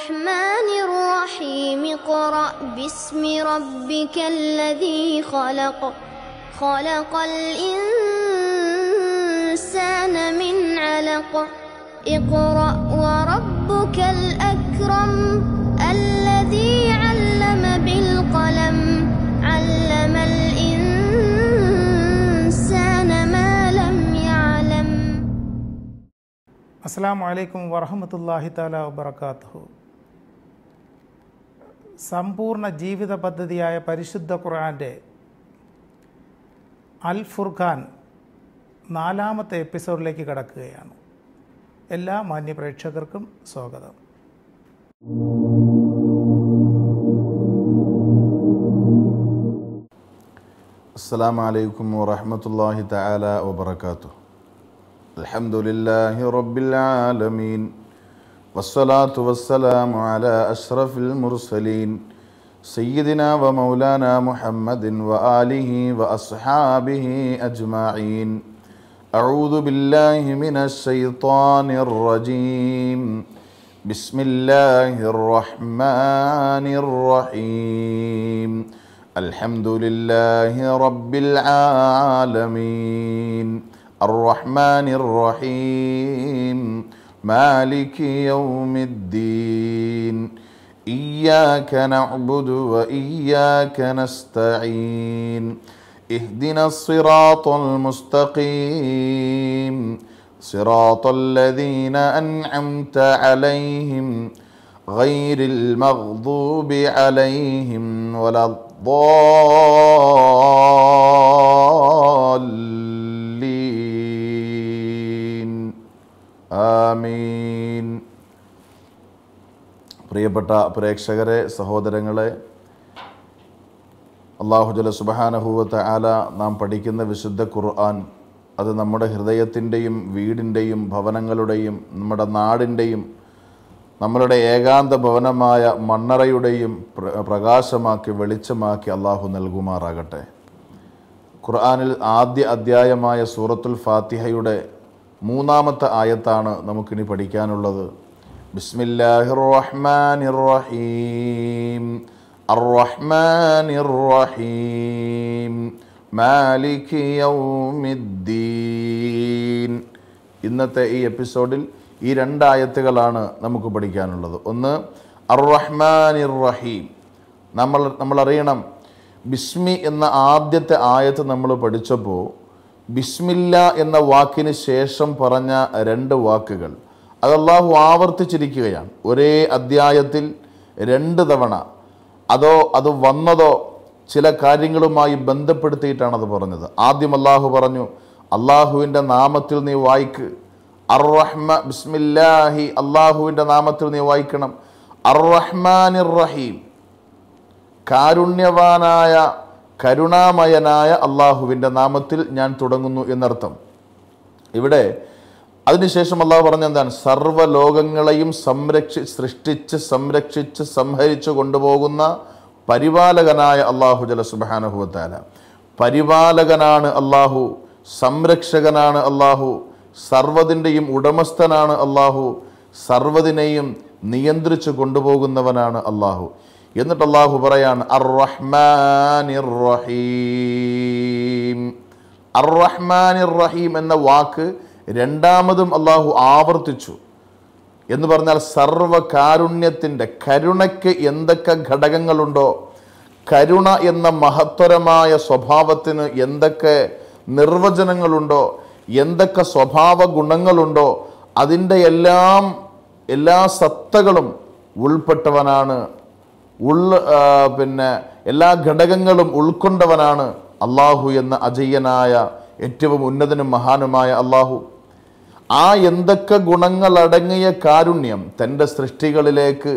الرحمن الرحيم اقرأ باسم ربك الذي خلق خلق الإنسان من علق اقرأ وربك الأكرم الذي علم بالقلم علم الإنسان ما لم يعلم. അസ്സലാമു അലൈക്കും വറഹ്മത്തുള്ളാഹി തആല വബറകാതുഹു. സമ്പൂർണ്ണ ജീവിത പദ്ധതിയായ പരിശുദ്ധ ഖുർആൻ്റെ അൽ ഫുർഖാൻ 4-ാമത്തെ എപ്പിസോഡിലേക്ക് കടക്കുകയാണ്. എല്ലാ മാന്യ പ്രേക്ഷകർക്കും സ്വാഗതം. അസ്സലാമു അലൈക്കും വറഹ്മത്തുള്ളാഹി തആല വബറകാതുഹു. അൽഹംദുലില്ലാഹി റബ്ബിൽ ആലമീൻ വസ്സലാത്തു വസ്സലാമു അലാ അഷ്റഫിൽ മുർസലീൻ സയ്യിദിനാ വ മൗലാനാ മുഹമ്മദിൻ വ ആലിഹി വ അസ്ഹാബിഹി അജ്മഈൻ. അഊദു ബില്ലാഹി മിനശ് ശൈത്വാനിർ റജീം. ബിസ്മില്ലാഹിർ റഹ്മാനിർ റഹീം. അൽഹംദുലില്ലാഹി റബ്ബിൽ ആലമീൻ അർറഹ്മാനിർ റഹീം മാലികി യൗമിദ്ദീൻ ഇയ്യാക നഅ്ബുദു വ ഇയ്യാക നസ്തഈൻ ഇഹ്ദിനസ് സിറാത്തൽ മുസ്തഖീം സിറാത്തൽ ലദീന അൻഅംത അലൈഹിം ഗൈറിൽ മഗ്ദൂബി അലൈഹിം വലദ്ദാല്ലീൻ. ആമീൻ. പ്രിയപ്പെട്ട പ്രേക്ഷകരെ, സഹോദരങ്ങളെ, അല്ലാഹു ജല്ല സുബ്ഹാനഹു വ തആല നാം പഠിക്കുന്ന വിശുദ്ധ ഖുർആൻ അത് നമ്മുടെ ഹൃദയത്തിൻ്റെയും വീടിൻ്റെയും ഭവനങ്ങളുടെയും നമ്മുടെ നാടിൻ്റെയും നമ്മളുടെ ഏകാന്ത ഭവനമായ മണ്ണറയുടെയും പ്രകാശമാക്കി വെളിച്ചമാക്കി അള്ളാഹു നൽകുമാറാകട്ടെ. ഖുർആനിൽ ആദ്യ അധ്യായമായ സൂറത്തുൽ ഫാത്തിഹയുടെ 3-ാമത്തെ ആയത്താണ് നമുക്കിനി പഠിക്കാനുള്ളത്. ബിസ്മില്ലാഹിർ റഹ്മാനിർ റഹീം അർറഹ്മാനിർ റഹീം മാലികി യൗമിദ്ദീൻ. ഇന്നത്തെ ഈ എപ്പിസോഡിൽ ഈ 2 ആയത്തുകളാണ് നമുക്ക് പഠിക്കാനുള്ളത്. ഒന്ന് അർ-റഹ്മാനിർ റഹീം. നമ്മൾ അറിയണം, ബിസ്മി എന്ന ആദ്യത്തെ ആയത്ത് നമ്മൾ പഠിച്ചപ്പോൾ ബിസ്മില്ല എന്ന വാക്കിന് ശേഷം പറഞ്ഞ 2 വാക്കുകൾ അത് അല്ലാഹു ആവർത്തിച്ചിരിക്കുകയാണ്. ഒരേ അധ്യായത്തിൽ 2 തവണ. അത് വന്നതോ ചില കാര്യങ്ങളുമായി ബന്ധപ്പെടുത്തിയിട്ടാണ് അത് പറഞ്ഞത്. ആദ്യം അല്ലാഹു പറഞ്ഞു, അള്ളാഹുവിൻ്റെ നാമത്തിൽ നീ വായിക്ക്. ബിസ്മില്ലാഹി, അള്ളാഹുവിൻ്റെ നാമത്തിൽ നീ വായിക്കണം. അർ-റഹ്മാനിർ റഹീം, കാരുണ്യവാനായ കരുണാമയനായ അള്ളാഹുവിൻ്റെ നാമത്തിൽ ഞാൻ തുടങ്ങുന്നു എന്നർത്ഥം. ഇവിടെ അതിനുശേഷം അള്ളാഹു പറഞ്ഞ എന്താണ്? സർവ്വലോകങ്ങളെയും സൃഷ്ടിച്ച് സംരക്ഷിച്ച് സംഹരിച്ചു കൊണ്ടുപോകുന്ന പരിപാലകനായ അള്ളാഹു ജല്ല സുബ്ഹാനഹു വ തആല. പരിപാലകനാണ് അള്ളാഹു, സംരക്ഷകനാണ് അള്ളാഹു, സർവ്വതിൻ്റെയും ഉടമസ്ഥനാണ് അള്ളാഹു, സർവ്വതിനെയും നിയന്ത്രിച്ചു കൊണ്ടുപോകുന്നവനാണ് അള്ളാഹു. എന്നിട്ട് അള്ളാഹു പറയാണ് അർ-റഹ്മാനിർ റഹീം. അർ-റഹ്മാനിർ റഹീം എന്ന വാക്ക് 2ാമതും അള്ളാഹു ആവർത്തിച്ചു. എന്ന് പറഞ്ഞാൽ സർവ്വകാരുണ്യത്തിൻ്റെ, കരുണയ്ക്ക് എന്തൊക്കെ ഘടകങ്ങളുണ്ടോ, കരുണ എന്ന മഹത്തരമായ സ്വഭാവത്തിന് എന്തൊക്കെ നിർവചനങ്ങളുണ്ടോ, എന്തൊക്കെ സ്വഭാവ ഗുണങ്ങളുണ്ടോ, അതിൻ്റെ എല്ലാ സത്തകളും ഉൾപ്പെട്ടവനാണ്, എല്ലാ ഘടകങ്ങളും ഉൾക്കൊണ്ടവനാണ് അള്ളാഹു എന്ന അജയ്യനായ ഏറ്റവും ഉന്നതനും മഹാനുമായ അള്ളാഹു. ആ എന്തൊക്കെ ഗുണങ്ങളടങ്ങിയ കാരുണ്യം തൻ്റെ സൃഷ്ടികളിലേക്ക്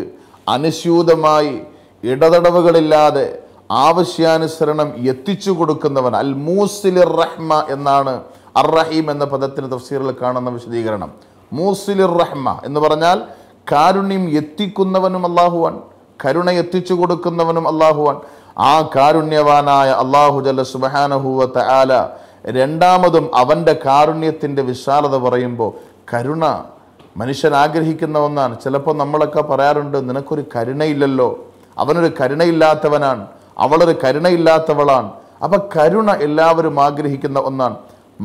അനുസ്യൂതമായി ഇടതടവുകളില്ലാതെ ആവശ്യാനുസരണം എത്തിച്ചു കൊടുക്കുന്നവൻ. അൽ മൂസിലിർ റഹ്മ എന്നാണ് അർ-റഹീം എന്ന പദത്തിന് തഫ്സീറിൽ കാണുന്ന വിശദീകരണം. മൂസിലിർ റഹ്മ എന്ന് പറഞ്ഞാൽ കാരുണ്യം എത്തിക്കുന്നവനും അല്ലാഹുവാൻ, കരുണ എത്തിച്ചു കൊടുക്കുന്നവനും അല്ലാഹുവാൻ. ആ കാരുണ്യവാനായ അല്ലാഹു ജല്ല സുബ്ഹാനഹു വ തആല 2ാമതും അവൻ്റെ കാരുണ്യത്തിൻ്റെ വിശാലത പറയുമ്പോൾ കരുണ മനുഷ്യൻ ആഗ്രഹിക്കുന്ന ഒന്നാണ്. ചിലപ്പോൾ നമ്മളൊക്കെ പറയാറുണ്ട്, നിനക്കൊരു കരുണയില്ലല്ലോ, അവനൊരു കരുണയില്ലാത്തവനാണ്, അവളൊരു കരുണയില്ലാത്തവളാണ്. അപ്പം കരുണ എല്ലാവരും ആഗ്രഹിക്കുന്ന ഒന്നാണ്.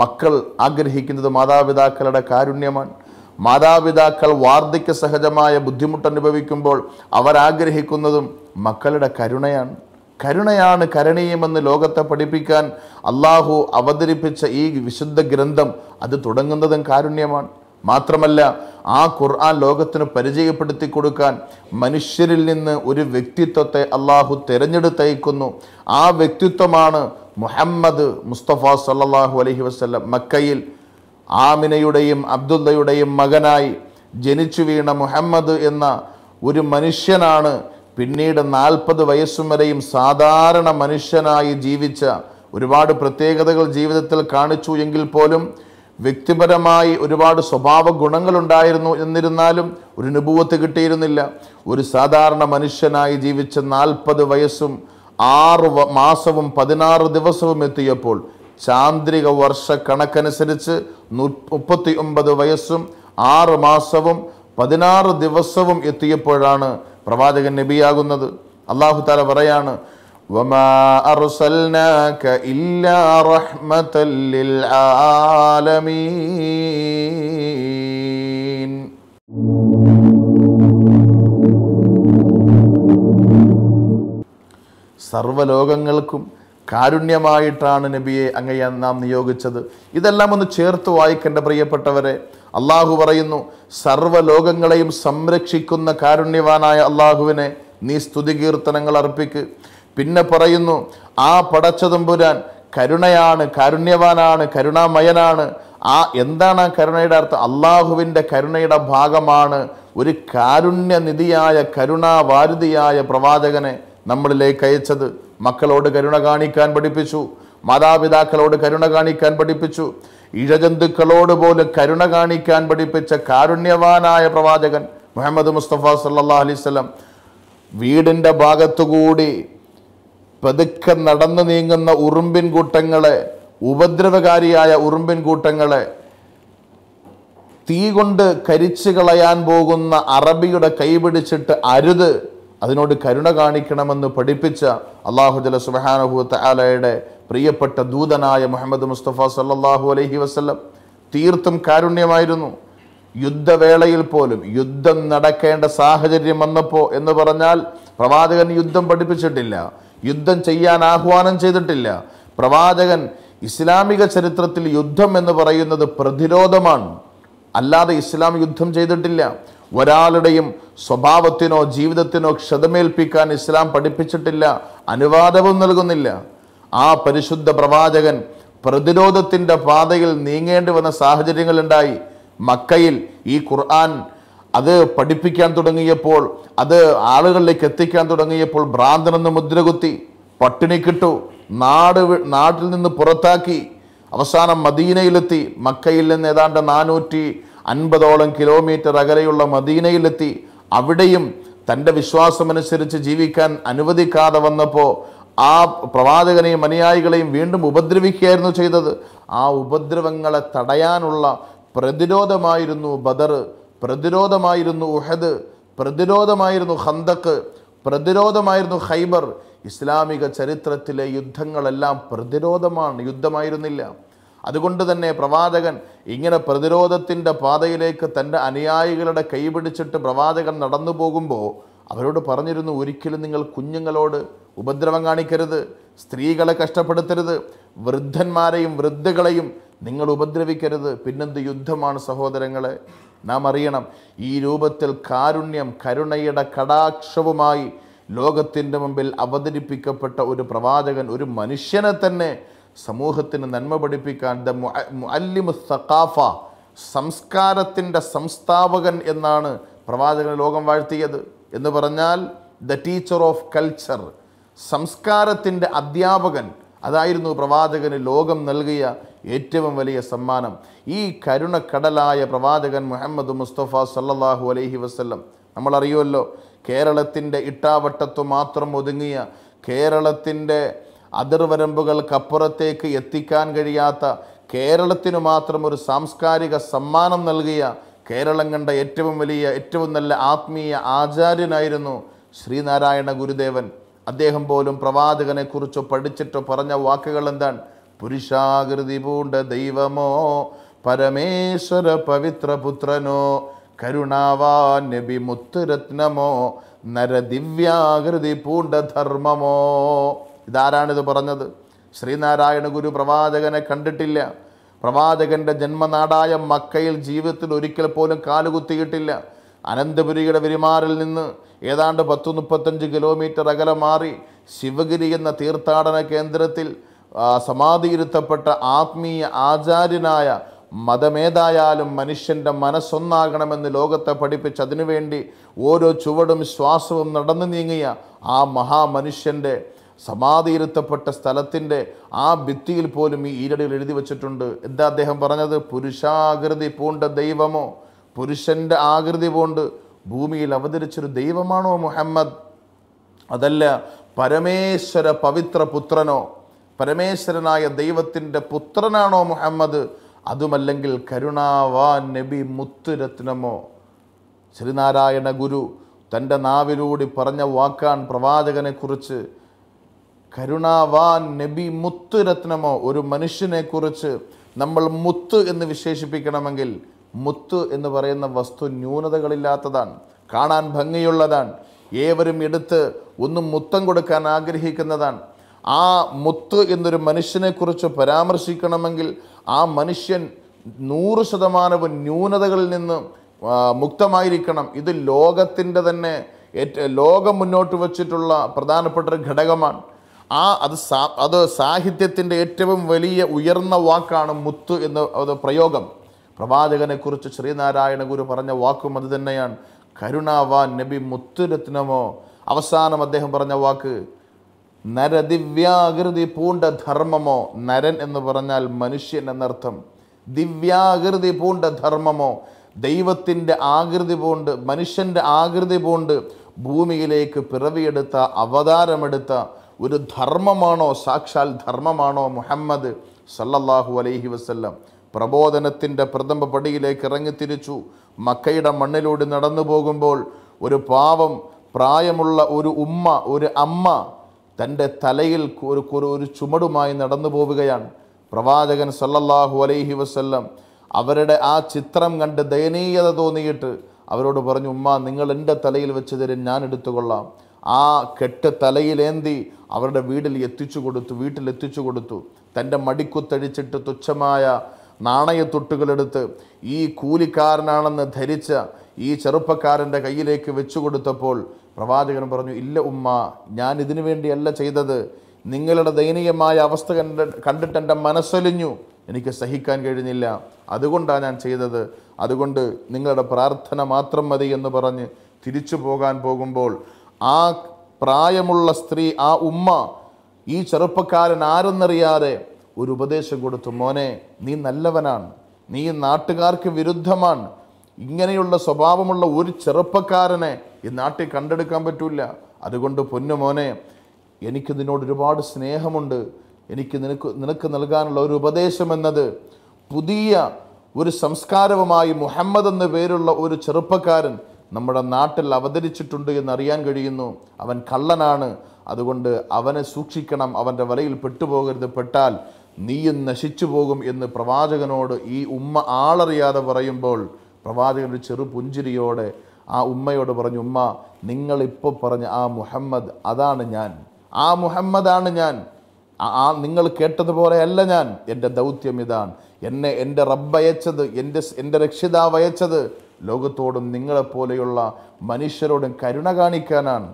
മക്കൾ ആഗ്രഹിക്കുന്നത് മാതാപിതാക്കളുടെ കാരുണ്യമാണ്. മാതാപിതാക്കൾ വാർദ്ധക്യ സഹജമായ ബുദ്ധിമുട്ട് അനുഭവിക്കുമ്പോൾ അവരാഗ്രഹിക്കുന്നതും മക്കളുടെ കരുണയാണ്. കരുണയാണ് കരണീയമെന്ന് ലോകത്തെ പഠിപ്പിക്കാൻ അള്ളാഹു അവതരിപ്പിച്ച ഈ വിശുദ്ധ ഗ്രന്ഥം അത് തുടങ്ങുന്നതും കാരുണ്യമാണ്. മാത്രമല്ല, ആ ഖുർആൻ ലോകത്തിന് പരിചയപ്പെടുത്തി കൊടുക്കാൻ മനുഷ്യരിൽ നിന്ന് ഒരു വ്യക്തിത്വത്തെ അള്ളാഹു തിരഞ്ഞെടുത്തയക്കുന്നു. ആ വ്യക്തിത്വമാണ് മുഹമ്മദ് മുസ്തഫ സല്ലല്ലാഹു അലൈഹി വസല്ലം. മക്കയിൽ ആമിനയുടെയും അബ്ദുള്ളയുടെയും മകനായി ജനിച്ചു വീണ മുഹമ്മദ് എന്ന ഒരു മനുഷ്യനാണ് പിന്നീട് 40 വയസ്സും വരെയും സാധാരണ മനുഷ്യനായി ജീവിച്ച. ഒരുപാട് പ്രത്യേകതകൾ ജീവിതത്തിൽ കാണിച്ചു എങ്കിൽ പോലും വ്യക്തിപരമായി ഒരുപാട് സ്വഭാവ ഗുണങ്ങളുണ്ടായിരുന്നു. എന്നിരുന്നാലും ഒരു നുബുവത്ത് കിട്ടിയിരുന്നില്ല. ഒരു സാധാരണ മനുഷ്യനായി ജീവിച്ച 40 വയസ്സും 6 മാസവും 16 ദിവസവും എത്തിയപ്പോൾ ചാന്ദ്രിക വർഷ കണക്കനുസരിച്ച് 39 വയസ്സും 6 മാസവും 16 ദിവസവും എത്തിയപ്പോഴാണ് പ്രവാചകൻ നബിയാകുന്നത്. അല്ലാഹു തആല പറയാണ്, വമാ അർസൽനാക ഇല്ലാ റഹ്മതൻ ലിൽ ആലമീൻ. സർവ്വലോകങ്ങൾക്കും കാരുണ്യമായിട്ടാണ് നബിയെ അങ്ങയെ നാം നിയോഗിച്ചത്. ഇതെല്ലാം ഒന്ന് ചേർത്ത് വായിക്കേണ്ട പ്രിയപ്പെട്ടവരെ. അള്ളാഹു പറയുന്നു, സർവ്വലോകങ്ങളെയും സംരക്ഷിക്കുന്ന കാരുണ്യവാനായ അള്ളാഹുവിനെ നീ സ്തുതികീർത്തനങ്ങൾ അർപ്പിക്ക്. പിന്നെ പറയുന്നു, ആ പടച്ചതമ്പുരാൻ കരുണയാണ്, കാരുണ്യവാനാണ്, കരുണാമയനാണ്. എന്താണ് ആ കരുണയുടെ അർത്ഥം? അള്ളാഹുവിൻ്റെ കരുണയുടെ ഭാഗമാണ് ഒരു കാരുണ്യനിധിയായ കരുണാവാരിധിയായ പ്രവാചകനെ നമ്മളിലേക്ക് അയച്ചത്. മക്കളോട് കരുണ കാണിക്കാൻ പഠിപ്പിച്ചു, മാതാപിതാക്കളോട് കരുണ കാണിക്കാൻ പഠിപ്പിച്ചു, ഇഴജന്തുക്കളോട് പോലും കരുണ കാണിക്കാൻ പഠിപ്പിച്ച കാരുണ്യവാനായ പ്രവാചകൻ മുഹമ്മദ് മുസ്തഫ സല്ലല്ലാഹു അലൈഹി വസല്ലം. വീടിൻ്റെ ഭാഗത്തുകൂടി പതുക്കെ നടന്നു നീങ്ങുന്ന ഉറുമ്പിൻ കൂട്ടങ്ങളെ, ഉപദ്രവകാരിയായ ഉറുമ്പിൻ കൂട്ടങ്ങളെ, തീ കൊണ്ട് കരിച്ചു കളയാൻ പോകുന്ന അറബിയുടെ കൈപിടിച്ചിട്ട് അരുത്, അതിനോട് കരുണ കാണിക്കണമെന്ന് പഠിപ്പിച്ച അല്ലാഹു ജല്ല സുബ്ഹാനഹു വ തആലയുടെ പ്രിയപ്പെട്ട ദൂതനായ മുഹമ്മദ് മുസ്തഫ സല്ലല്ലാഹു അലൈഹി വസല്ലം തീർത്തും കാരുണ്യമായിരുന്നു. യുദ്ധവേളയിൽ പോലും യുദ്ധം നടക്കേണ്ട സാഹചര്യം വന്നപ്പോൾ എന്ന് പറഞ്ഞാൽ പ്രവാചകൻ യുദ്ധം പഠിപ്പിച്ചിട്ടില്ല, യുദ്ധം ചെയ്യാൻ ആഹ്വാനം ചെയ്തിട്ടില്ല. പ്രവാചകൻ ഇസ്ലാമിക ചരിത്രത്തിൽ യുദ്ധം എന്ന് പറയുന്നത് പ്രതിരോധമാണ്, അല്ലാതെ ഇസ്ലാം യുദ്ധം ചെയ്തിട്ടില്ല. ഒരാളുടെയും സ്വഭാവത്തിനോ ജീവിതത്തിനോ ക്ഷതമേൽപ്പിക്കാൻ ഇസ്ലാം പഠിപ്പിച്ചിട്ടില്ല, അനുവാദവും നൽകുന്നില്ല. ആ പരിശുദ്ധ പ്രവാചകൻ പ്രതിരോധത്തിൻ്റെ പാതയിൽ നീങ്ങേണ്ടി വന്ന സാഹചര്യങ്ങളുണ്ടായി. മക്കയിൽ ഈ ഖുർആൻ അത് പഠിപ്പിക്കാൻ തുടങ്ങിയപ്പോൾ, അത് ആളുകളിലേക്ക് എത്തിക്കാൻ തുടങ്ങിയപ്പോൾ ഭ്രാന്തനെന്ന് മുദ്രകുത്തി, പട്ടിണിക്കിട്ടു, നാട്ടിൽ നിന്ന് പുറത്താക്കി. അവസാനം മദീനയിലെത്തി. മക്കയിൽ നിന്ന് ഏതാണ്ട് 450ഓളം കിലോമീറ്റർ അകലെയുള്ള മദീനയിലെത്തി. അവിടെയും തൻ്റെ വിശ്വാസമനുസരിച്ച് ജീവിക്കാൻ അനുവദിക്കാതെ വന്നപ്പോൾ ആ പ്രവാചകനെയും അനുയായികളെയും വീണ്ടും ഉപദ്രവിക്കുകയായിരുന്നു ചെയ്തത്. ആ ഉപദ്രവങ്ങളെ തടയാനുള്ള പ്രതിരോധമായിരുന്നു ബദർ, പ്രതിരോധമായിരുന്നു ഉഹദ്, പ്രതിരോധമായിരുന്നു ഖന്തഖ്, പ്രതിരോധമായിരുന്നു ഖൈബർ. ഇസ്ലാമിക ചരിത്രത്തിലെ യുദ്ധങ്ങളെല്ലാം പ്രതിരോധമാണ്, യുദ്ധമായിരുന്നില്ല. അതുകൊണ്ട് തന്നെ പ്രവാചകൻ ഇങ്ങനെ പ്രതിരോധത്തിൻ്റെ പാതയിലേക്ക് തൻ്റെ അനുയായികളുടെ കൈപിടിച്ചിട്ട് പ്രവാചകൻ നടന്നു പോകുമ്പോൾ അവരോട് പറഞ്ഞിരുന്നു, ഒരിക്കലും നിങ്ങൾ കുഞ്ഞുങ്ങളോട് ഉപദ്രവം കാണിക്കരുത്, സ്ത്രീകളെ കഷ്ടപ്പെടുത്തരുത്, വൃദ്ധന്മാരെയും വൃദ്ധകളെയും നിങ്ങൾ ഉപദ്രവിക്കരുത്. പിന്നെന്ത് യുദ്ധമാണ് സഹോദരങ്ങളെ? നാം അറിയണം, ഈ രൂപത്തിൽ കാരുണ്യം, കരുണയുടെ കടാക്ഷവുമായി ലോകത്തിൻ്റെ മുമ്പിൽ അവതരിപ്പിക്കപ്പെട്ട ഒരു പ്രവാചകൻ, ഒരു മനുഷ്യനെ തന്നെ സമൂഹത്തിന് നന്മ പഠിപ്പിക്കാൻ, ദ മുഅല്ലിമു സഖാഫ, സംസ്കാരത്തിൻ്റെ സംസ്ഥാപകൻ എന്നാണ് പ്രവാചകൻ ലോകം വാഴ്ത്തിയത്. എന്ന് പറഞ്ഞാൽ ദ ടീച്ചർ ഓഫ് കൾച്ചർ, സംസ്കാരത്തിൻ്റെ അധ്യാപകൻ. അതായിരുന്നു പ്രവാചകന് ലോകം നൽകിയ ഏറ്റവും വലിയ സമ്മാനം. ഈ കരുണക്കടലായ പ്രവാചകൻ മുഹമ്മദ് മുസ്തഫ സല്ലല്ലാഹു അലൈഹി വസല്ലം, നമ്മളറിയുമല്ലോ, കേരളത്തിൻ്റെ ഇട്ടാവട്ടത്തു മാത്രം ഒതുങ്ങിയ, കേരളത്തിൻ്റെ അതിർവരമ്പുകൾക്കപ്പുറത്തേക്ക് എത്തിക്കാൻ കഴിയാത്ത, കേരളത്തിന് മാത്രം ഒരു സാംസ്കാരിക സമ്മാനം നൽകിയ, കേരളം കണ്ട ഏറ്റവും വലിയ ഏറ്റവും നല്ല ആത്മീയ ആചാര്യനായിരുന്നു ശ്രീനാരായണ ഗുരുദേവൻ. അദ്ദേഹം പോലും പ്രവാചകനെ കുറിച്ച് പഠിച്ചിട്ടോ പറഞ്ഞ വാക്കുകൾ എന്താണ്? പുരുഷാകൃതി പൂണ്ട ദൈവമോ, പരമേശ്വര പവിത്രപുത്രനോ, കരുണാവാൻ നബി മുത്തുരത്നമോ, നരദിവ്യാകൃതി പൂണ്ട ധർമ്മമോ. ഇതാരാണിത് പറഞ്ഞത്? ശ്രീനാരായണ ഗുരു പ്രവാചകനെ കണ്ടിട്ടില്ല. പ്രവാചകൻ്റെ ജന്മനാടായ മക്കയിൽ ജീവിതത്തിൽ ഒരിക്കൽ പോലും കാലുകുത്തിയിട്ടില്ല. അനന്തപുരിയുടെ പെരുമാറിൽ നിന്ന് ഏതാണ്ട് 10-35 കിലോമീറ്റർ അകലെ മാറി ശിവഗിരി എന്ന തീർത്ഥാടന കേന്ദ്രത്തിൽ സമാധിയിരുത്തപ്പെട്ട ആത്മീയ ആചാര്യനായ, മതമേതായാലും മനുഷ്യൻ്റെ മനസ്സൊന്നാകണമെന്ന് ലോകത്തെ പഠിപ്പിച്ച് അതിനുവേണ്ടി ഓരോ ചുവടും ശ്വാസവും നടന്നു നീങ്ങിയ ആ മഹാമനുഷ്യൻ്റെ സമാധിയിരുത്തപ്പെട്ട സ്ഥലത്തിൻ്റെ ആ ഭിത്തിയിൽ പോലും ഈ ഈരടികൾ എഴുതി വച്ചിട്ടുണ്ട്. എന്താ അദ്ദേഹം പറഞ്ഞത്? പുരുഷാകൃതി പൂണ്ട ദൈവമോ, പുരുഷൻ്റെ ആകൃതി പൂണ്ട് ഭൂമിയിൽ അവതരിച്ചൊരു ദൈവമാണോ മുഹമ്മദ്? അതല്ല, പരമേശ്വര പവിത്ര പുത്രനോ, പരമേശ്വരനായ ദൈവത്തിൻ്റെ പുത്രനാണോ മുഹമ്മദ്? അതുമല്ലെങ്കിൽ കരുണാവാൻ നബി മുത്തുരത്നമോ? ശ്രീനാരായണ ഗുരു തൻ്റെ നാവിലൂടെ പറഞ്ഞ വാക്കാൻ പ്രവാചകനെക്കുറിച്ച്. കരുണാവാൻ നബി മുത്തുരത്നമോ. ഒരു മനുഷ്യനെക്കുറിച്ച് നമ്മൾ മുത്ത് എന്ന് വിശേഷിപ്പിക്കണമെങ്കിൽ മുത്ത് എന്ന് പറയുന്ന വസ്തു ന്യൂനതകളില്ലാത്തതാണ്, കാണാൻ ഭംഗിയുള്ളതാണ്, ഏവരും എടുത്ത് ഒന്നും മുത്തം കൊടുക്കാൻ ആഗ്രഹിക്കുന്നതാണ്. ആ മുത്ത് എന്നൊരു മനുഷ്യനെക്കുറിച്ച് പരാമർശിക്കണമെങ്കിൽ ആ മനുഷ്യൻ 100% ന്യൂനതകളിൽ നിന്ന് മുക്തമായിരിക്കണം. ഇത് ലോകത്തിൻ്റെ തന്നെ ലോകം മുന്നോട്ട് വച്ചിട്ടുള്ള പ്രധാനപ്പെട്ട ഒരു ഘടകമാണ്. അത് സാഹിത്യത്തിൻ്റെ ഏറ്റവും വലിയ ഉയർന്ന വാക്കാണ് മുത്ത് എന്ന പ്രയോഗം. പ്രവാചകനെക്കുറിച്ച് ശ്രീനാരായണ ഗുരു പറഞ്ഞ വാക്കും അത് തന്നെയാണ്. കരുണാവാൻ നബി മുത്തുരത്നമോ. അവസാനം അദ്ദേഹം പറഞ്ഞ വാക്ക് നരദിവ്യാകൃതി പൂണ്ട ധർമ്മമോ. നരൻ എന്ന് പറഞ്ഞാൽ മനുഷ്യൻ എന്നർത്ഥം. ദിവ്യാകൃതി പൂണ്ട ധർമ്മമോ, ദൈവത്തിൻ്റെ ആകൃതി പൂണ്ട്, മനുഷ്യൻ്റെ ആകൃതി പൂണ്ട് ഭൂമിയിലേക്ക് പിറവിയെടുത്ത, അവതാരമെടുത്ത ഒരു ധർമ്മമാണോ, സാക്ഷാൽ ധർമ്മമാണോ മുഹമ്മദ് സല്ലല്ലാഹു അലൈഹി വസല്ലം? പ്രബോധനത്തിൻ്റെ പ്രഥമ പടിയിലേക്ക് ഇറങ്ങിത്തിരിച്ചു. മക്കയുടെ മണ്ണിലൂടെ നടന്നു പോകുമ്പോൾ ഒരു പാവം പ്രായമുള്ള ഒരു ഉമ്മ, ഒരു അമ്മ തൻ്റെ തലയിൽ ഒരു ചുമടുമായി നടന്നു പോവുകയാണ്. പ്രവാചകൻ സല്ലല്ലാഹു അലൈഹി വസല്ലം അവരുടെ ആ ചിത്രം കണ്ട് ദയനീയത തോന്നിയിട്ട് അവരോട് പറഞ്ഞു, ഉമ്മ നിങ്ങൾ എൻ്റെ തലയിൽ വെച്ച് തരും, ഞാൻ എടുത്തുകൊള്ളാം. ആ കെട്ട് തലയിലേന്തി അവരുടെ വീട്ടിലെത്തിച്ചു കൊടുത്തു. തൻ്റെ മടിക്കുത്തഴിച്ചിട്ട് തുച്ഛമായ നാണയത്തൊട്ടുകളെടുത്ത് ഈ കൂലിക്കാരനാണെന്ന് ധരിച്ച ഈ ചെറുപ്പക്കാരൻ്റെ കയ്യിലേക്ക് വെച്ചു കൊടുത്തപ്പോൾ പ്രവാചകൻ പറഞ്ഞു, ഇല്ല ഉമ്മ, ഞാൻ ഇതിനു വേണ്ടിയല്ല ചെയ്തത്. നിങ്ങളുടെ ദയനീയമായ അവസ്ഥ കണ്ടിട്ട് എൻ്റെ മനസ്സൊലിഞ്ഞു, എനിക്ക് സഹിക്കാൻ കഴിഞ്ഞില്ല, അതുകൊണ്ടാണ് ഞാൻ ചെയ്തത്. അതുകൊണ്ട് നിങ്ങളുടെ പ്രാർത്ഥന മാത്രം മതി എന്ന് പറഞ്ഞ് തിരിച്ചു പോകാൻ പോകുമ്പോൾ ആ പ്രായമുള്ള സ്ത്രീ, ആ ഉമ്മ, ഈ ചെറുപ്പക്കാരൻ ആരെന്നറിയാതെ ഒരു ഉപദേശം കൊടുത്തു. മോനെ, നീ നല്ലവനാണ്, നീ നാട്ടുകാർക്ക് വിരുദ്ധമാണ്. ഇങ്ങനെയുള്ള സ്വഭാവമുള്ള ഒരു ചെറുപ്പക്കാരനെ ഈ നാട്ടിൽ കണ്ടെടുക്കാൻ പറ്റില്ല. അതുകൊണ്ട് പൊന്നു മോനെ, എനിക്ക് നിന്നോട് ഒരുപാട് സ്നേഹമുണ്ട്. എനിക്ക് നിനക്ക് നൽകാനുള്ള ഒരു ഉപദേശം എന്നത് പുതിയ ഒരു സംസ്കാരവുമായി മുഹമ്മദ് എന്ന പേരുള്ള ഒരു ചെറുപ്പക്കാരൻ നമ്മുടെ നാട്ടിൽ അവതരിച്ചിട്ടുണ്ട് എന്നറിയാൻ കഴിയുന്നു. അവൻ കള്ളനാണ്, അതുകൊണ്ട് അവനെ സൂക്ഷിക്കണം, അവൻ്റെ വലയിൽ പെട്ടുപോകരുത്, പെട്ടാൽ നീയും നശിച്ചു പോകും എന്ന് പ്രവാചകനോട് ഈ ഉമ്മ ആളറിയാതെ പറയുമ്പോൾ പ്രവാചകൻ ഒരു ചെറു പുഞ്ചിരിയോടെ ആ ഉമ്മയോട് പറഞ്ഞു, ഉമ്മ, നിങ്ങളിപ്പോൾ പറഞ്ഞ ആ മുഹമ്മദ് അതാണ് ഞാൻ, ആ മുഹമ്മദാണ് ഞാൻ. നിങ്ങൾ കേട്ടതുപോലെ അല്ല ഞാൻ. എൻ്റെ ദൗത്യം ഇതാണ്. എന്നെ എൻ്റെ റബ്ബ് അയച്ചത്, എൻ്റെ രക്ഷിതാവ് അയച്ചത് ലോകത്തോടും നിങ്ങളെപ്പോലെയുള്ള മനുഷ്യരോടും കരുണ കാണിക്കാനാണ്.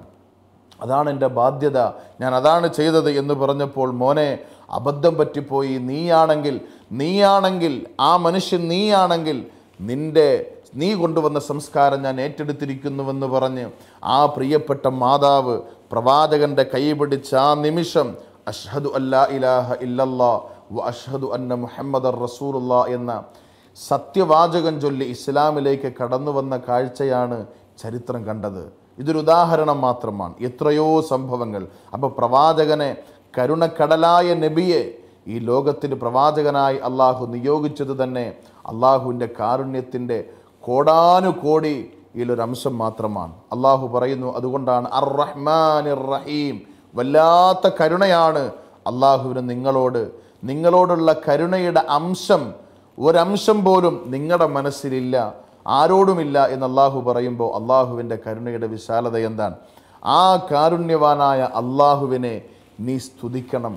അതാണ് എൻ്റെ ബാധ്യത, ഞാൻ അതാണ് ചെയ്തത് എന്ന് പറഞ്ഞപ്പോൾ, മോനെ അബദ്ധം പറ്റിപ്പോയി, നീയാണെങ്കിൽ ആ മനുഷ്യൻ നീയാണെങ്കിൽ നീ കൊണ്ടുവന്ന സംസ്കാരം ഞാൻ ഏറ്റെടുത്തിരിക്കുന്നുവെന്ന് പറഞ്ഞ് ആ പ്രിയപ്പെട്ട മാതാവ് പ്രവാചകൻ്റെ കൈ പിടിച്ച ആ നിമിഷം അഷ്ഹദു അല്ലാ ഇലാഹ ഇല്ലല്ലാഹ് വ അഷ്ഹദു അന്ന മുഹമ്മദർ റസൂലുള്ളാഹ് എന്ന സത്യവാചകം ചൊല്ലി ഇസ്ലാമിലേക്ക് കടന്നു വന്ന കാഴ്ചയാണ് ചരിത്രം കണ്ടത്. ഇതൊരു ഉദാഹരണം മാത്രമാണ്, എത്രയോ സംഭവങ്ങൾ. അപ്പോൾ പ്രവാചകനെ, കരുണക്കടലായ നബിയെ ഈ ലോകത്തിന് പ്രവാചകനായി അള്ളാഹു നിയോഗിച്ചത് തന്നെ അള്ളാഹുവിൻ്റെ കാരുണ്യത്തിൻ്റെ കോടാനുകോടി ഇതിലൊരംശം മാത്രമാണ്. അള്ളാഹു പറയുന്നു, അതുകൊണ്ടാണ് അർ റഹ്മാനിർ റഹീം, വല്ലാത്ത കരുണയാണ് അള്ളാഹുവിന് നിങ്ങളോടുള്ള കരുണയുടെ അംശം, ഒരംശം പോലും നിങ്ങളുടെ മനസ്സിലില്ല, ആരോടുമില്ല എന്ന് അള്ളാഹു പറയുമ്പോൾ അള്ളാഹുവിൻ്റെ കരുണയുടെ വിശാലത എന്താണ്? ആ കാരുണ്യവാനായ അള്ളാഹുവിനെ നീ സ്തുതിക്കണം.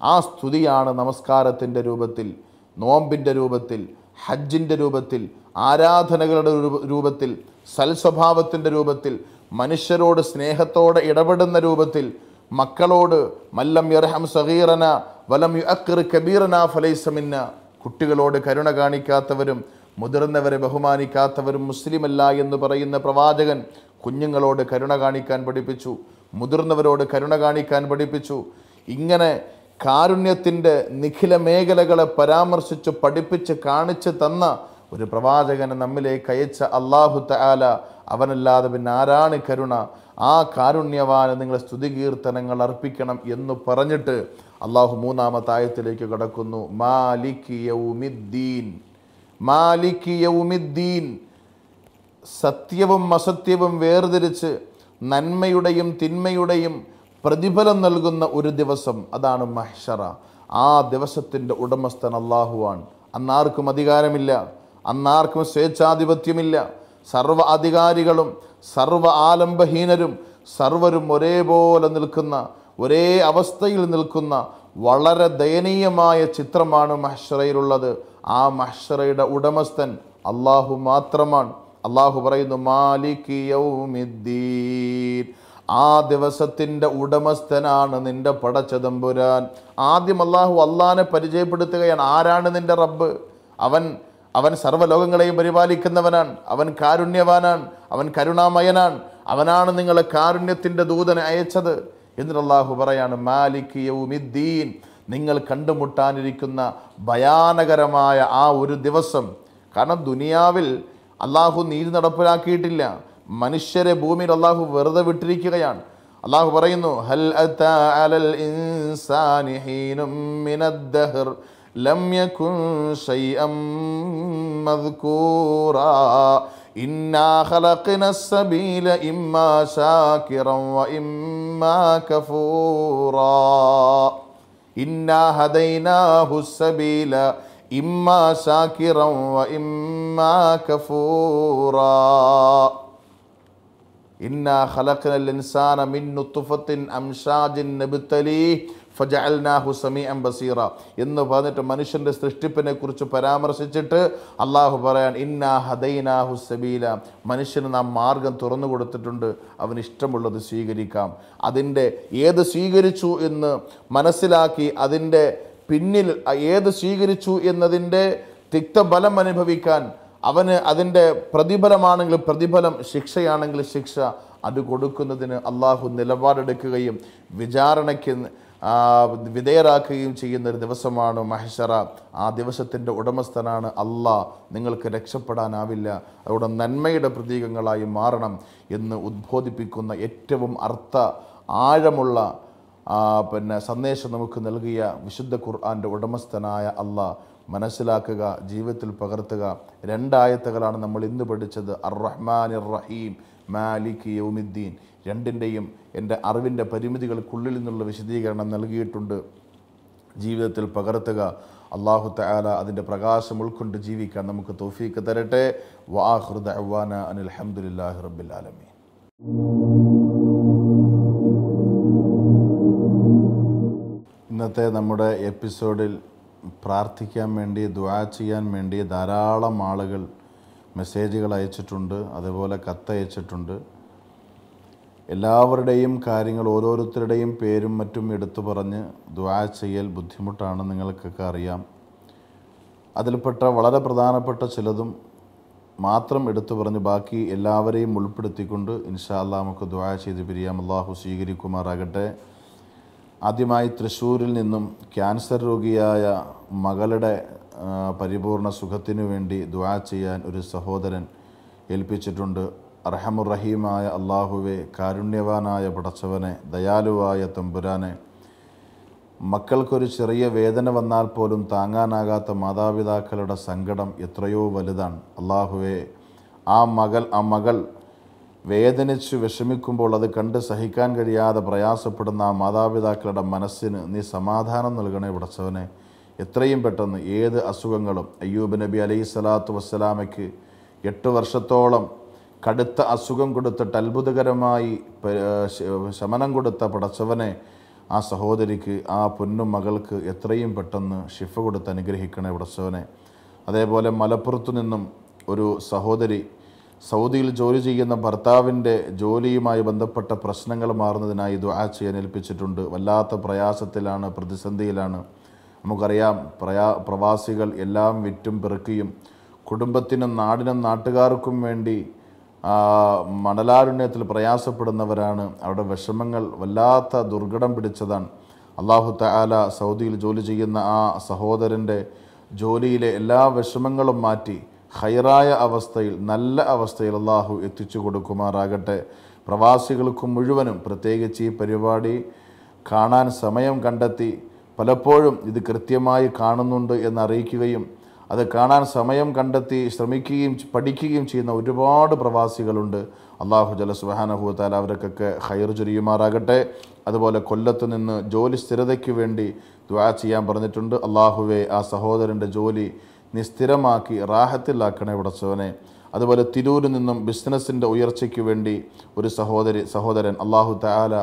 ആ സ്തുതിയാണ് നമസ്കാരത്തിൻ്റെ രൂപത്തിൽ, നോമ്പിൻ്റെ രൂപത്തിൽ, ഹജ്ജിൻ്റെ രൂപത്തിൽ, ആരാധനകളുടെ രൂപത്തിൽ, സൽസ്വഭാവത്തിൻ്റെ രൂപത്തിൽ, മനുഷ്യരോട് സ്നേഹത്തോടെ ഇടപെടുന്ന രൂപത്തിൽ, മക്കളോട് മല്ലം യർഹം സഗീറന വലം യുഅഖിർ കബീറന ഫലൈസ മിന്ന, കുട്ടികളോട് കരുണ കാണിക്കാത്തവരും മുതിർന്നവരെ ബഹുമാനിക്കാത്തവരും മുസ്ലിമല്ല എന്ന് പറയുന്ന പ്രവാചകൻ കുഞ്ഞുങ്ങളോട് കരുണ കാണിക്കാൻ പഠിപ്പിച്ചു, മുതിർന്നവരോട് കരുണ കാണിക്കാൻ പഠിപ്പിച്ചു. ഇങ്ങനെ കാരുണ്യത്തിൻ്റെ നിഖില മേഖലകളെ പരാമർശിച്ച് പഠിപ്പിച്ച് കാണിച്ച് തന്ന ഒരു പ്രവാചകനെ നമ്മിലേക്ക് അയച്ച അല്ലാഹു തആല, അവനല്ലാതെ പിന്നെ ആരാണ് കരുണ? ആ കാരുണ്യവാന് നിങ്ങൾ സ്തുതികീർത്തനങ്ങൾ അർപ്പിക്കണം എന്ന് പറഞ്ഞിട്ട് അള്ളാഹു മൂന്നാമത്തെ ആയത്തിലേക്ക് കടക്കുന്നു. മാലിക് യൗമിദ്ദീൻ, മാലിക് യൗമിദ്ദീൻ, സത്യവും അസത്യവും വേർതിരിച്ച് നന്മയുടെയും തിന്മയുടെയും പ്രതിഫലം നൽകുന്ന ഒരു ദിവസം, അതാണ് മഹ്ശറ. ആ ദിവസത്തിൻ്റെ ഉടമസ്ഥൻ അള്ളാഹുവാണ്. അന്നാർക്കും അധികാരമില്ല, അന്നാർക്കും സ്വേച്ഛാധിപത്യമില്ല. സർവ അധികാരികളും സർവ ആലംബഹീനരും സർവരും ഒരേപോലെ നിൽക്കുന്ന, ഒരേ അവസ്ഥയിൽ നിൽക്കുന്ന വളരെ ദയനീയമായ ചിത്രമാണ് മഹ്ശറയിലുള്ളത്. ആ മഹ്ശറയുടെ ഉടമസ്ഥൻ അള്ളാഹു മാത്രമാണ്. അള്ളാഹു പറയുന്നു, മാലിക് യൗമിദ്ദീൻ, ആ ദിവസത്തിൻ്റെ ഉടമസ്ഥനാണ് നിന്റെ പടച്ചതമ്പുരാൻ. ആദ്യം അള്ളാഹിനെ പരിചയപ്പെടുത്തുകയാണ്. ആരാണ് നിന്റെ റബ്ബ്? അവൻ സർവ്വലോകങ്ങളെയും പരിപാലിക്കുന്നവനാണ്, അവൻ കാരുണ്യവാനാണ്, അവൻ കരുണാമയനാണ്, അവനാണ് നിങ്ങളെ കാരുണ്യത്തിൻ്റെ ദൂതനെ അയച്ചത്. എന്നിട്ട് അള്ളാഹു പറയാണ്, മാലിക് യൗമിദ്ദീൻ, നിങ്ങൾ കണ്ടുമുട്ടാനിരിക്കുന്ന ഭയാനകരമായ ആ ഒരു ദിവസം. കാരണം ദുനിയാവിൽ അള്ളാഹു നീതി നടപ്പിലാക്കിയിട്ടില്ല, മനുഷ്യരെ ഭൂമിയിൽ അള്ളാഹു വെറുതെ വിട്ടിരിക്കുകയാണ്. അള്ളാഹു പറയുന്നു, ഹൽ അതാ അലൽ ഇൻസാനി ഹീനും മിനദ്ദഹർ ലം യകുൻ ശൈഅൻ മദ്കൂറാ ഇന്നാ ഖലഖ്നസ് സബീല ഇമ്മാ ശാകിറൻ വ ഇമ്മാ കഫൂറാ ഇന്നാ ഹദൈനാഹുസ് സബീല ഇമ്മാ ശാകിറൻ വ ഇമ്മാ കഫൂറാ ഇന്നാ ഖലഖ്നൽ ഇൻസാന മിൻ നുത്ഫത്തിൻ അംശാജിൻ നബ്തലീഹി ഫജഅൽനാഹു സമീഅൻ ബസീറ എന്ന് പറഞ്ഞിട്ട് മനുഷ്യൻ്റെ സൃഷ്ടിപ്പിനെ കുറിച്ച് പരാമർശിച്ചിട്ട് അള്ളാഹു പറയാൻ, ഇന്നാ ഹദൈനാഹു സബീല, മനുഷ്യന് നാം മാർഗം തുറന്നു കൊടുത്തിട്ടുണ്ട്, അവന് ഇഷ്ടമുള്ളത് സ്വീകരിക്കാം. അതിൻ്റെ ഏത് സ്വീകരിച്ചു എന്ന് മനസ്സിലാക്കി അതിൻ്റെ പിന്നിൽ ഏത് സ്വീകരിച്ചു എന്നതിൻ്റെ തിക്തഫലം അനുഭവിക്കാൻ അവന് അതിൻ്റെ പ്രതിഫലമാണെങ്കിൽ പ്രതിഫലം, ശിക്ഷയാണെങ്കിൽ ശിക്ഷ, അത് കൊടുക്കുന്നതിന് അള്ളാഹു നിലപാടെടുക്കുകയും വിചാരണയ്ക്ക് വിധേയരാക്കുകയും ചെയ്യുന്നൊരു ദിവസമാണ് മഹ്ശറ. ആ ദിവസത്തിൻ്റെ ഉടമസ്ഥനാണ് അള്ളാഹ്. നിങ്ങൾക്ക് രക്ഷപ്പെടാനാവില്ല, അവിടെ നന്മയുടെ പ്രതീകങ്ങളായി മാറണം എന്ന് ഉദ്ബോധിപ്പിക്കുന്ന ഏറ്റവും ആഴമുള്ള സന്ദേശം നമുക്ക് നൽകിയ വിശുദ്ധ ഖുർആൻ്റെ ഉടമസ്ഥനായ അള്ളാഹ് മനസ്സിലാക്കുക, ജീവിതത്തിൽ പകർത്തുക. രണ്ടായത്തുകളാണ് നമ്മൾ ഇന്ന് പഠിച്ചത്, അർ റഹ്മാനിർ റഹീം, മാലിക് യൗമിദ്ദീൻ. രണ്ടിൻ്റെയും എൻ്റെ അറിവിൻ്റെ പരിമിതികൾക്കുള്ളിൽ നിന്നുള്ള വിശദീകരണം നൽകിയിട്ടുണ്ട്. ജീവിതത്തിൽ പകർത്തുക. അല്ലാഹു തആല അതിൻ്റെ പ്രകാശം ഉൾക്കൊണ്ട് ജീവിക്കാൻ നമുക്ക് തൗഫീഖ് തരട്ടെ. വആഖിറു ദഅ്വാന അനിൽ ഹംദുലില്ലാഹി റബ്ബിൽ ആലമീൻ. ഇന്നത്തെ നമ്മുടെ എപ്പിസോഡിൽ പ്രാർത്ഥിക്കാൻ വേണ്ടി, ദുആ ചെയ്യാൻ വേണ്ടി ധാരാളം ആളുകൾ മെസ്സേജുകൾ അയച്ചിട്ടുണ്ട്, അതുപോലെ കത്തയച്ചിട്ടുണ്ട്. എല്ലാവരുടെയും കാര്യങ്ങൾ, ഓരോരുത്തരുടെയും പേരും മറ്റും എടുത്തു പറഞ്ഞ് ദുആ ചെയ്യൽ ബുദ്ധിമുട്ടാണ്, നിങ്ങൾക്കൊക്കെ അറിയാം. അതിൽപ്പെട്ട വളരെ പ്രധാനപ്പെട്ട ചിലതും മാത്രം എടുത്തു പറഞ്ഞ് ബാക്കി എല്ലാവരെയും ഉൾപ്പെടുത്തിക്കൊണ്ട് ഇൻഷാ അല്ലാഹ് നമുക്ക് ദുആ ചെയ്ത് പിരിയാം. അല്ലാഹു സ്വീകരിക്കുമാറാകട്ടെ. ആദ്യമായി തൃശ്ശൂരിൽ നിന്നും ക്യാൻസർ രോഗിയായ മകളുടെ പരിപൂർണ സുഖത്തിനു വേണ്ടി ദുആ ചെയ്യാൻ ഒരു സഹോദരൻ ഏൽപ്പിച്ചിട്ടുണ്ട്. അർഹമുർ റഹീമായ അല്ലാഹുവേ, കാരുണ്യവാനായ പടച്ചവനെ, ദയാലുവായ തമ്പുരാനെ, മക്കൾക്കൊരു ചെറിയ വേദന വന്നാൽ പോലും താങ്ങാനാകാത്ത മാതാപിതാക്കളുടെ സങ്കടം എത്രയോ വലുതാണ്. അല്ലാഹുവേ, ആ മകൾ വേദനിച്ചു വിഷമിക്കുമ്പോൾ അത് കണ്ട് സഹിക്കാൻ കഴിയാതെ പ്രയാസപ്പെടുന്ന ആ മാതാപിതാക്കളുടെ മനസ്സിന് നീ സമാധാനം നൽകണേ പടച്ചവനെ. എത്രയും പെട്ടെന്ന് ഏത് അസുഖങ്ങളും, അയ്യൂബ് നബി അലൈഹി സ്വലാത്തു വസ്സലാമയ്ക്ക് 8 വർഷത്തോളം കടുത്ത അസുഖം കൊടുത്തിട്ട് അത്ഭുതകരമായി ശമനം കൊടുത്ത പടച്ചവനെ, ആ സഹോദരിക്ക്, ആ പൊന്നും മകൾക്ക് എത്രയും പെട്ടെന്ന് ശിഫ കൊടുത്ത് അനുഗ്രഹിക്കണേ പടച്ചവനെ. അതേപോലെ മലപ്പുറത്തു നിന്നും ഒരു സഹോദരി സൗദിയിൽ ജോലി ചെയ്യുന്ന ഭർത്താവിൻ്റെ ജോലിയുമായി ബന്ധപ്പെട്ട പ്രശ്നങ്ങൾ മാറുന്നതിനായി ദുആ ചെയ്യാൻ ഏൽപ്പിച്ചിട്ടുണ്ട്. വല്ലാത്ത പ്രയാസത്തിലാണ്, പ്രതിസന്ധിയിലാണ്. നമുക്കറിയാം, പ്രവാസികൾ എല്ലാം വിറ്റും പെറുക്കിയും കുടുംബത്തിനും നാടിനും നാട്ടുകാർക്കും വേണ്ടി മണലാരുണ്യത്തിൽ പ്രയാസപ്പെടുന്നവരാണ്. അവരുടെ വിഷമങ്ങൾ വല്ലാത്ത ദുർഘടം പിടിച്ചതാണ്. അല്ലാഹു തആല സൗദിയിൽ ജോലി ചെയ്യുന്ന ആ സഹോദരൻ്റെ ജോലിയിലെ എല്ലാ വിഷമങ്ങളും മാറ്റി ഖൈറായ അവസ്ഥയിൽ, നല്ല അവസ്ഥയിൽ അല്ലാഹു എത്തിച്ചു കൊടുക്കുമാറാകട്ടെ. പ്രവാസികൾക്ക് മുഴുവനും, പ്രത്യേകിച്ച് ഈ പരിപാടി കാണാൻ സമയം കണ്ടെത്തി പലപ്പോഴും ഇത് കൃത്യമായി കാണുന്നുണ്ട് എന്നറിയിക്കുകയും അത് കാണാൻ സമയം കണ്ടെത്തി ശ്രമിക്കുകയും പഠിക്കുകയും ചെയ്യുന്ന ഒരുപാട് പ്രവാസികളുണ്ട്. അല്ലാഹു ജല്ല സുബ്ഹാനഹു വ തആല അവർക്കൊക്കെ ഖൈർ ചൊരിയുമാറാകട്ടെ. അതുപോലെ കൊല്ലത്ത് നിന്ന് ജോലി സ്ഥിരതയ്ക്ക് വേണ്ടി ദുആ ചെയ്യാൻ പറഞ്ഞിട്ടുണ്ട്. അല്ലാഹുവേ, ആ സഹോദരൻ്റെ ജോലി നീ സ്ഥിരമാക്കി റാഹത്തിലാക്കണേ പടച്ചവനെ. അതുപോലെ തിരൂരിൽ നിന്നും ബിസിനസ്സിൻ്റെ ഉയർച്ചയ്ക്ക് വേണ്ടി ഒരു സഹോദരൻ, അല്ലാഹു തആല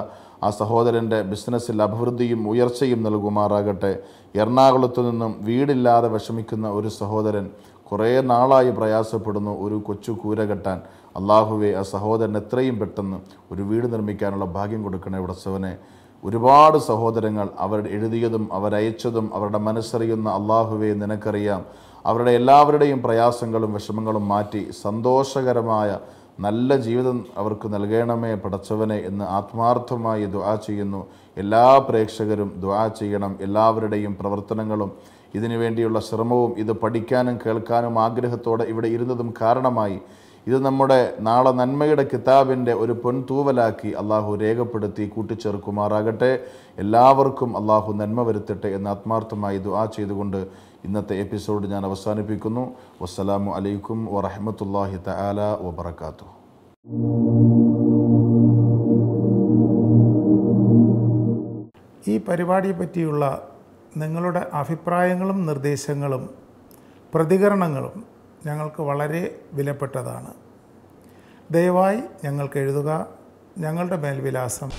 ആ സഹോദരൻ്റെ ബിസിനസ്സിൽ അഭിവൃദ്ധിയും ഉയർച്ചയും നൽകുമാറാകട്ടെ. എറണാകുളത്തു നിന്നും വീടില്ലാതെ വിഷമിക്കുന്ന ഒരു സഹോദരൻ കുറേ നാളായി പ്രയാസപ്പെടുന്നു ഒരു കൊച്ചു കൂര കെട്ടാൻ. അല്ലാഹുവേ, ആ സഹോദരൻ എത്രയും പെട്ടെന്ന് ഒരു വീട് നിർമ്മിക്കാനുള്ള ഭാഗ്യം കൊടുക്കണേ പടച്ചവനെ. ഒരുപാട് സഹോദരങ്ങൾ അവർ എഴുതിയതും അവരയച്ചതും അവരുടെ മനസ്സറിയുന്ന അല്ലാഹുവേ നിനക്കറിയാം. അവരുടെ എല്ലാവരുടെയും പ്രയാസങ്ങളും വിഷമങ്ങളും മാറ്റി സന്തോഷകരമായ നല്ല ജീവിതം അവർക്ക് നൽകണമേ പടച്ചവനെ എന്ന് ആത്മാർത്ഥമായി ദുആ ചെയ്യുന്നു. എല്ലാ പ്രേക്ഷകരും ദുആ ചെയ്യണം. എല്ലാവരുടെയും പ്രവർത്തനങ്ങളും ഇതിനു വേണ്ടിയുള്ള ശ്രമവും ഇത് പഠിക്കാനും കേൾക്കാനും ആഗ്രഹത്തോടെ ഇവിടെ ഇരുന്നതും കാരണമായി ഇത് നമ്മുടെ നാളെ നന്മയുടെ കിതാബിൻ്റെ ഒരു പൊൻതൂവലാക്കി അള്ളാഹു രേഖപ്പെടുത്തി കൂട്ടിച്ചേർക്കുമാറാകട്ടെ. എല്ലാവർക്കും അള്ളാഹു നന്മ വരുത്തട്ടെ എന്ന് ആത്മാർത്ഥമായി ദുആ ചെയ്തുകൊണ്ട് ഇന്നത്തെ എപ്പിസോഡ് ഞാൻ അവസാനിപ്പിക്കുന്നു. വസ്സലാമു അലൈക്കും വറഹ്മത്തുള്ളാഹി തആല വബറകാതുഹു. ഈ പരിപാടിയെ പറ്റിയുള്ള നിങ്ങളുടെ അഭിപ്രായങ്ങളും നിർദ്ദേശങ്ങളും പ്രതികരണങ്ങളും ഞങ്ങൾക്ക് വളരെ വിലപ്പെട്ടതാണ്. ദയവായി ഞങ്ങൾക്ക് എഴുതുക. ഞങ്ങളുടെ മേൽവിലാസം